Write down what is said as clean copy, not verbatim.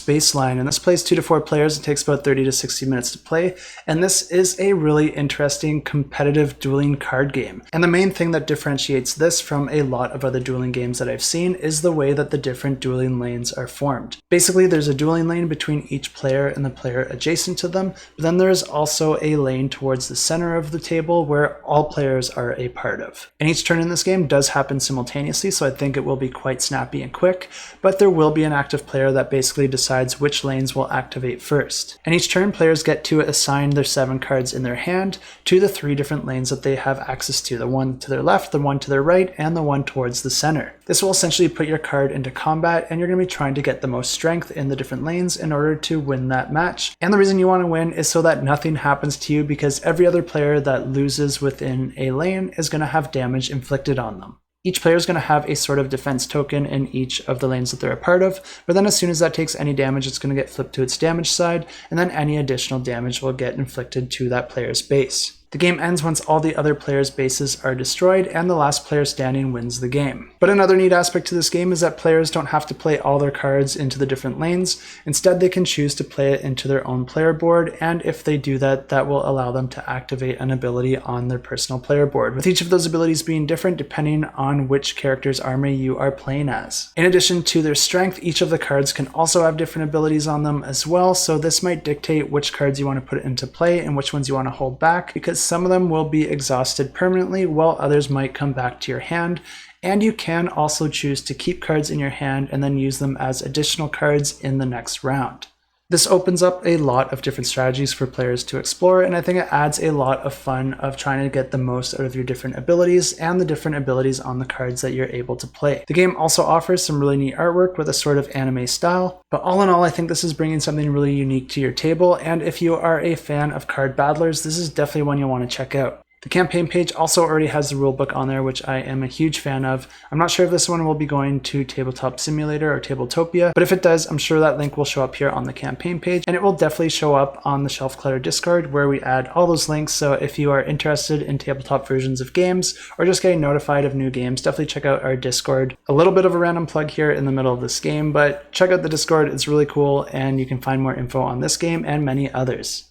Baseline, and this plays 2 to 4 players. It takes about 30 to 60 minutes to play, and this is a really interesting competitive dueling card game. And the main thing that differentiates this from a lot of other dueling games that I've seen is the way that the different dueling lanes are formed. Basically, there's a dueling lane between each player and the player adjacent to them, but then there's also a lane towards the center of the table where all players are a part of. And each turn in this game does happen simultaneously, so I think it will be quite snappy and quick, but there will be an active player that basically decides which lanes will activate first. And each turn, players get to assign their 7 cards in their hand to the 3 different lanes that they have access to, the one to their left, the one to their right, and the one towards the center. This will essentially put your card into combat, and you're going to be trying to get the most strength in the different lanes in order to win that match. And the reason you want to win is so that nothing happens to you, because every other player that loses within a lane is going to have damage inflicted on them. Each player is going to have a sort of defense token in each of the lanes that they're a part of, but then as soon as that takes any damage, it's going to get flipped to its damage side, and then any additional damage will get inflicted to that player's base. The game ends once all the other players' bases are destroyed, and the last player standing wins the game. But another neat aspect to this game is that players don't have to play all their cards into the different lanes. Instead, they can choose to play it into their own player board, and if they do that, that will allow them to activate an ability on their personal player board, with each of those abilities being different depending on which character's army you are playing as. In addition to their strength, each of the cards can also have different abilities on them as well, so this might dictate which cards you want to put into play and which ones you want to hold back, because some of them will be exhausted permanently while others might come back to your hand, and you can also choose to keep cards in your hand and then use them as additional cards in the next round. This opens up a lot of different strategies for players to explore, and I think it adds a lot of fun of trying to get the most out of your different abilities and the different abilities on the cards that you're able to play. The game also offers some really neat artwork with a sort of anime style, but all in all, I think this is bringing something really unique to your table, and if you are a fan of card battlers, this is definitely one you'll want to check out. The campaign page also already has the rulebook on there, which I am a huge fan of. I'm not sure if this one will be going to Tabletop Simulator or Tabletopia, but if it does, I'm sure that link will show up here on the campaign page, and it will definitely show up on the Shelf Clutter Discord, where we add all those links. So if you are interested in tabletop versions of games or just getting notified of new games, definitely check out our Discord. A little bit of a random plug here in the middle of this game, but check out the Discord. It's really cool, and you can find more info on this game and many others.